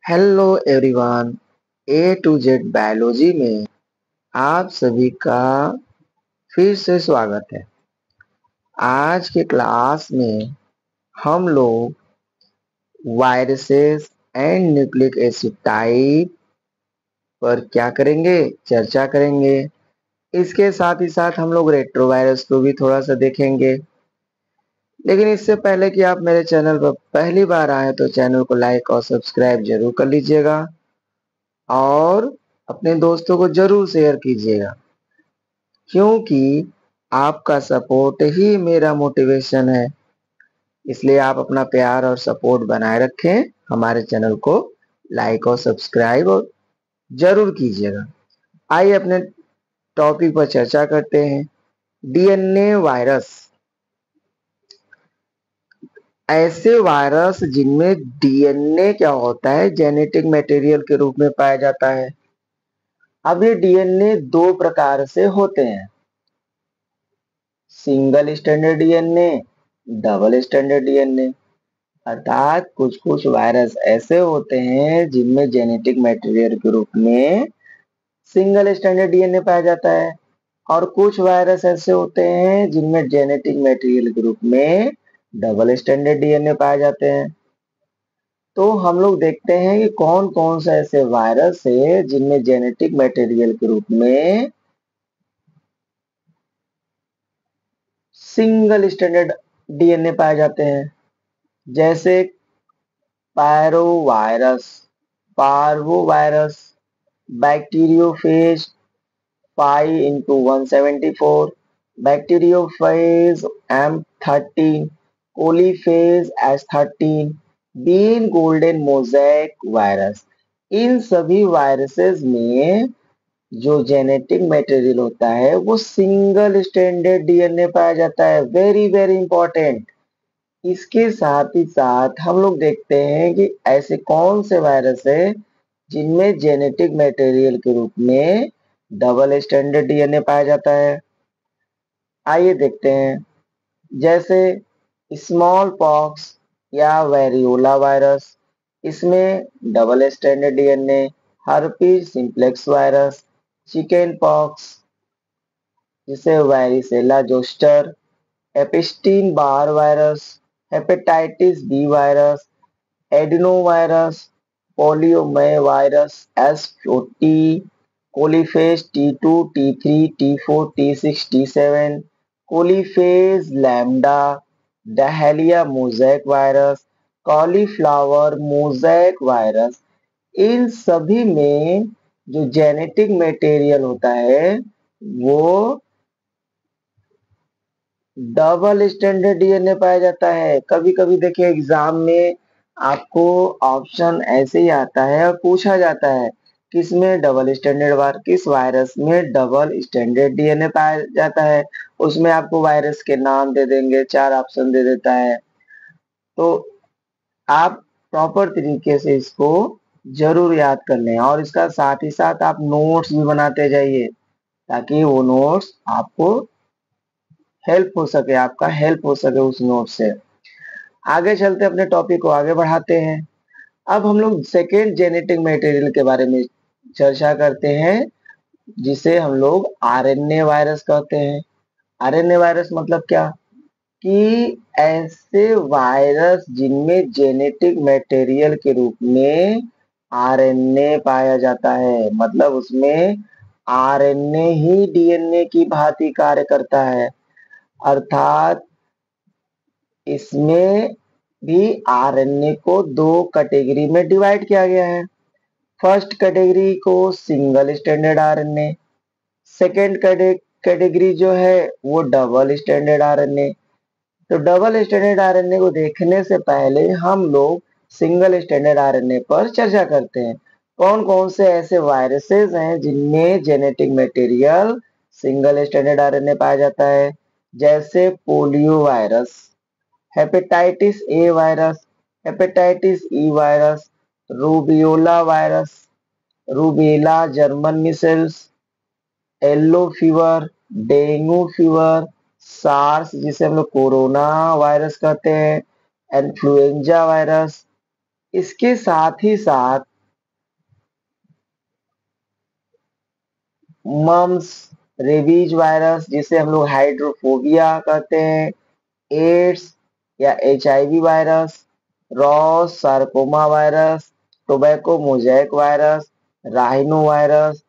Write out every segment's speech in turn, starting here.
Hello everyone. A to Z biology में आप सभी का फिर से स्वागत है। आज के क्लास में हम लोग viruses and nucleic acid type पर क्या करेंगे, चर्चा करेंगे। इसके साथ ही साथ हम लोग रेट्रोवायरस को भी थोड़ा सा देखेंगे। लेकिन इससे पहले कि आप मेरे चैनल पर पहली बार आए तो चैनल को लाइक और सब्सक्राइब जरूर कर लीजिएगा और अपने दोस्तों को जरूर शेयर कीजिएगा, क्योंकि आपका सपोर्ट ही मेरा मोटिवेशन है। इसलिए आप अपना प्यार और सपोर्ट बनाए रखें, हमारे चैनल को लाइक और सब्सक्राइब और जरूर कीजिएगा। आइए अपने टॉपिक पर चर्चा करते हैं। डीएनए वायरस, ऐसे वायरस जिनमें डीएनए क्या होता है, जेनेटिक मटेरियल के रूप में पाया जाता है। अब ये डीएनए दो प्रकार से होते हैं, single standard DNA, double standard DNA. अर्थात कुछ कुछ वायरस ऐसे होते हैं जिनमें जेनेटिक मटेरियल के रूप में सिंगल स्टैंडर्ड डीएनए पाया जाता है, और कुछ वायरस ऐसे होते हैं जिनमें जेनेटिक मटेरियल के रूप में डबल स्टैंडर्ड डीएनए पाए जाते हैं। तो हम लोग देखते हैं कि कौन कौन से ऐसे वायरस है जिनमें जेनेटिक मटेरियल के रूप में सिंगल स्टैंडर्ड डीएनए पाए जाते हैं। जैसे pyrovirus, parvovirus, bacteriophage 5x174, bacteriophage M13, coliphage S13, bean golden mosaic virus. इन सभी वायरसेस में जो जेनेटिक मटेरियल होता है वो सिंगल स्टैंडर्ड डीएनए पाया जाता है। Very very important. इसके साथ ही साथ हम लोग देखते हैं कि ऐसे कौन से वायरस है जिनमें जेनेटिक मटेरियल के रूप में डबल स्टैंडर्ड डीएनए पाया जाता है। आइए देखते हैं। जैसे स्मॉल पॉक्स या वेरियोला वायरस, इसमें double standard DNA. Herpes simplex virus, chicken pox जिसे varicella zoster, Epstein Barr virus, hepatitis B virus, adenovirus, polyomavirus S40, coliphage T2, T3, T4, T6, T7, coliphage lambda, dahlia mosaic virus, cauliflower mosaic virus. इन सभी में जो genetic material होता है वो double standard DNA पाया जाता है। कभी कभी देखिए एग्जाम में आपको ऑप्शन ऐसे ही आता है और पूछा जाता है किसमें डबल स्टैंडर्ड किस वायरस में डबल स्टैंडर्ड डीएनए पाया जाता है। उसमें आपको वायरस के नाम दे देंगे, 4 ऑप्शन दे देता है। तो आप प्रॉपर तरीके से इसको जरूर याद कर लें, और इसका साथ ही साथ आप नोट्स भी बनाते जाइए ताकि वो नोट्स आपको हेल्प हो सके, आपका हेल्प हो सके उस नोट से। आगे चलते अपने टॉपिक को आगे बढ़ाते हैं। अब हम लोग सेकेंड जेनेटिक मटेरियल के बारे में चर्चा करते हैं, जिसे हम लोग आरएनए वायरस कहते हैं। आरएनए वायरस मतलब क्या, कि ऐसे वायरस जिनमें जेनेटिक मटेरियल के रूप में आरएनए पाया जाता है, मतलब उसमें आरएनए ही डीएनए की भांति कार्य करता है। अर्थात इसमें भी आरएनए को दो कैटेगरी में डिवाइड किया गया है। फर्स्ट कैटेगरी को single standard RNA, second category जो है वो डबल स्टैंडर्ड आरएनए। तो डबल स्टैंडर्ड आरएनए को देखने से पहले हम लोग सिंगल स्टैंडर्ड आरएनए पर चर्चा करते हैं। कौन कौन से ऐसे वायरसेस हैं जिनमें genetic material single standard RNA पाया जाता है। जैसे polio virus, hepatitis A virus, hepatitis E virus, rubeola virus, rubella German measles, yellow fever, dengue fever, SARS जिसे हम लोग कोरोना वायरस कहते हैं, इन्फ्लुएंजा वायरस। इसके साथ ही साथ मम्स, रेबीज वायरस जिसे हम लोग हाइड्रोफोबिया कहते हैं, एड्स या HIV virus, Rous sarcoma virus, tobacco mosaic virus, rhino virus,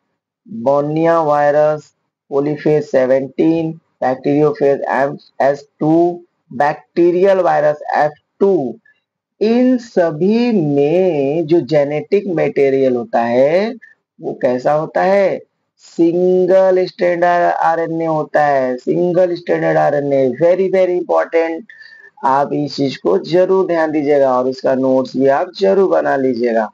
Borna virus, polyphage 17, bacteriophage S two, bacterial virus F2। इन सभी में जो जेनेटिक मटेरियल होता है वो कैसा होता है? सिंगल स्टैंडर्ड आरएनए होता है। Single standard RNA very very important. आप इस चीज को जरूर ध्यान दीजिएगा और इसका नोट्स भी आप जरूर बना लीजिएगा।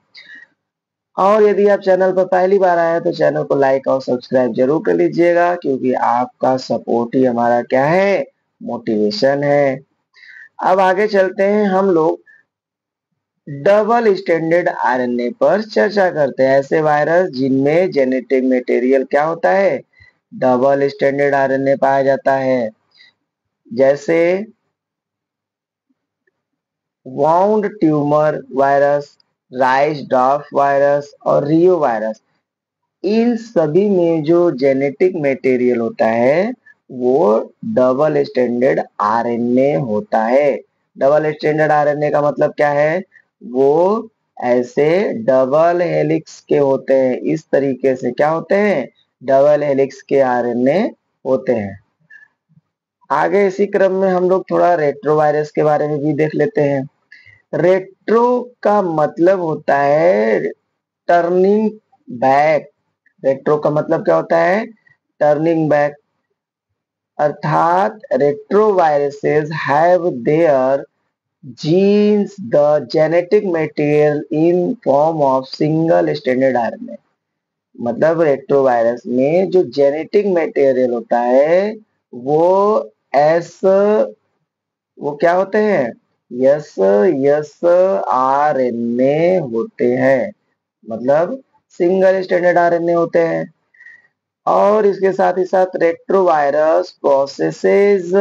और यदि आप चैनल पर पहली बार आए हैं तो चैनल को लाइक और सब्सक्राइब जरूर कर लीजिएगा, क्योंकि आपका सपोर्ट ही हमारा क्या है? मोटिवेशन है। अब आगे चलते हैं, हम लोग डबल स्टैंडर्ड आरएनए पर चर्चा करते हैं। ऐसे वायरस जिनमें जेनेटिक मटेरियल क्या होता है? डबल स्टैंडर्ड आरएनए पाया जाता है। जैसे wound tumour virus, rice डॉफ virus और रियो वायरस। इन सभी में जो जेनेटिक मटेरियल होता है वो डबल स्टैंडर्ड आरएनए होता है। डबल स्टैंडर्ड आरएनए का मतलब क्या है? वो ऐसे डबल हेलिक्स के होते हैं। इस तरीके से क्या होते हैं? डबल हेलिक्स के आरएनए होते हैं। आगे इसी क्रम में हम लोग थोड़ा रेट्रोवायरस के बारे में भी देख लेते हैं। रेट्रो का मतलब होता है टर्निंग बैक। रेट्रो का मतलब क्या होता है? Turning back. अर्थात retroviruses have their genes the genetic material in form of single stranded RNA। मतलब रेट्रोवायरस में जो जेनेटिक मटेरियल होता है वो एस वो क्या होते हैं? यस यस आरएनए होते हैं। मतलब सिंगल स्टैंडर्ड आरएनए होते हैं। और इसके साथ ही साथ retrovirus processes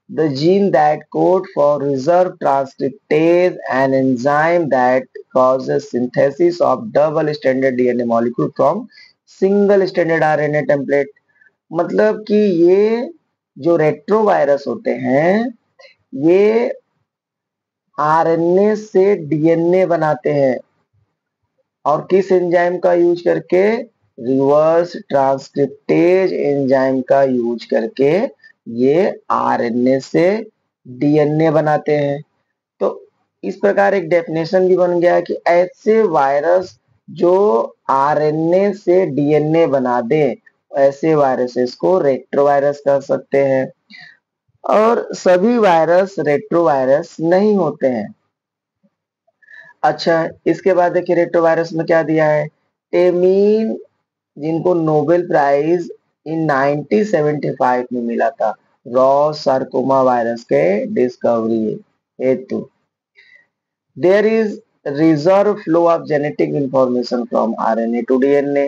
the gene that code for reserved transcriptase, an enzyme that causes synthesis of double stranded DNA molecule from single stranded RNA template। मतलब कि ये जो रेट्रोवायरस होते हैं ये आरएनए से डीएनए बनाते हैं। और किस एंजाइम का यूज करके? रिवर्स ट्रांसक्रिप्टेज एंजाइम का यूज करके ये आरएनए से डीएनए बनाते हैं। तो इस प्रकार एक डेफिनेशन भी बन गया कि ऐसे वायरस जो आरएनए से डीएनए बना दे ऐसे वायरसेस को रेट्रोवायरस कह सकते हैं। और सभी वायरस रेट्रोवायरस नहीं होते हैं। अच्छा, इसके बाद देखिए रेट्रोवायरस में क्या दिया है? टेमीन, जिनको नोबेल प्राइज इन 1975 में मिला था रॉस सार्कोमा वायरस के डिस्कवरी हेतु। There is reserve flow of genetic information from RNA to DNA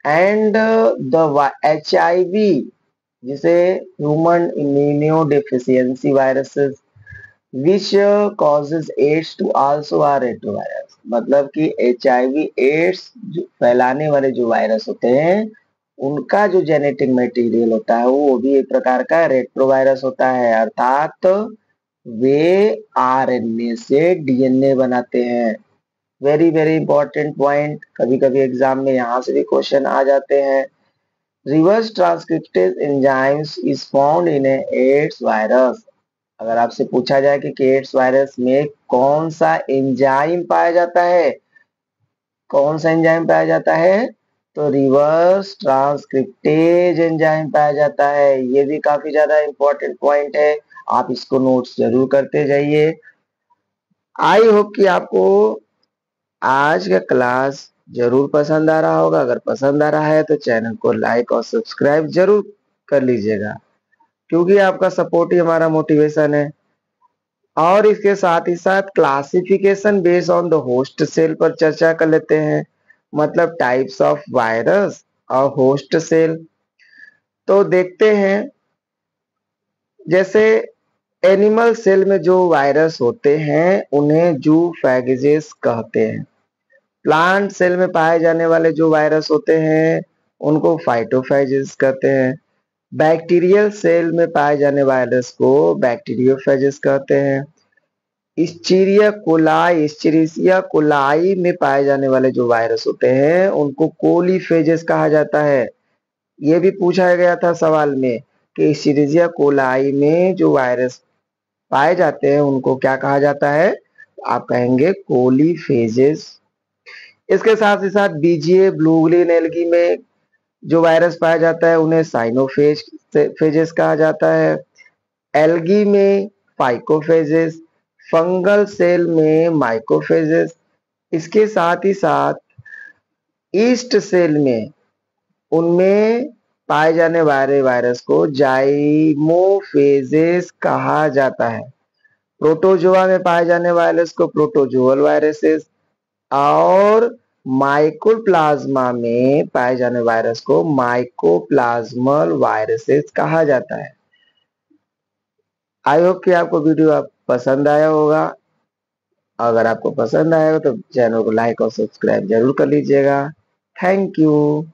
and the HIV, जिसे human immunodeficiency viruses which causes AIDS to also are retrovirus। मतलब कि HIV ads फैलाने वाले जो वायरस होते हैं उनका जो जेनेटिक मटेरियल होता है वो भी एक प्रकार का रेट्रोवायरस होता है। अर्थात वे आरएनए से डीएनए बनाते हैं। वेरी वेरी इंपॉर्टेंट पॉइंट, कभी कभी एग्जाम में यहाँ से भी क्वेश्चन आ जाते हैं। Reverse transcriptase enzymes is found in AIDS virus. अगर आपसे पूछा जाए कि एड्स वायरस में कौन सा एंजाइम पाया जाता है, कौन सा एंजाइम पाया जाता है, तो रिवर्स ट्रांसक्रिप्टेज एंजाइम पाया जाता है। ये भी काफी ज्यादा इंपॉर्टेंट पॉइंट है, आप इसको नोट्स जरूर करते जाइए। आई होप कि आपको आज का क्लास जरूर पसंद आ रहा होगा। अगर पसंद आ रहा है तो चैनल को लाइक और सब्सक्राइब जरूर कर लीजिएगा, क्योंकि आपका सपोर्ट ही हमारा मोटिवेशन है। और इसके साथ ही साथ classification based on the host cell पर चर्चा कर लेते हैं। मतलब टाइप्स ऑफ वायरस और होस्ट सेल। तो देखते हैं, जैसे एनिमल सेल में जो वायरस होते हैं उन्हें जूफैगेजेस कहते हैं। प्लांट सेल में पाए जाने वाले जो वायरस होते हैं उनको फाइटोफेजेस कहते हैं। बैक्टीरियल सेल में पाए जाने वायरस को बैक्टीरियोफेजेस कहते हैं। इस्चीरिया कोलाई, इस्चीरिशिया कोलाई में पाए जाने वाले जो वायरस होते हैं उनको कोलीफेजेस कहा जाता है। ये भी पूछा गया था सवाल में कि इस्चीरिशिया कोलाई में जो वायरस पाए जाते हैं उनको क्या कहा जाता है? आप कहेंगे कोलीफेजेस। इसके साथ ही साथ बीजीए ब्लू ग्रीन एल्गी में जो वायरस पाया जाता है उन्हें साइनोफेज फेजेस कहा जाता है। एल्गी में फाइकोफेजेस, फंगल सेल में माइकोफेजेस। इसके साथ ही साथ ईस्ट सेल में उनमें पाए जाने वाले वायरस को जाइमोफेजेस कहा जाता है। प्रोटोजोआ में पाए जाने वायरस को प्रोटोजोअल वायरसेस और माइकोप्लाज्मा में पाए जाने वायरस को माइकोप्लाज्मल वायरसेस कहा जाता है। आई होप कि आपको वीडियो पसंद आया होगा। अगर आपको पसंद आया हो तो चैनल को लाइक और सब्सक्राइब जरूर कर लीजिएगा। Thank you.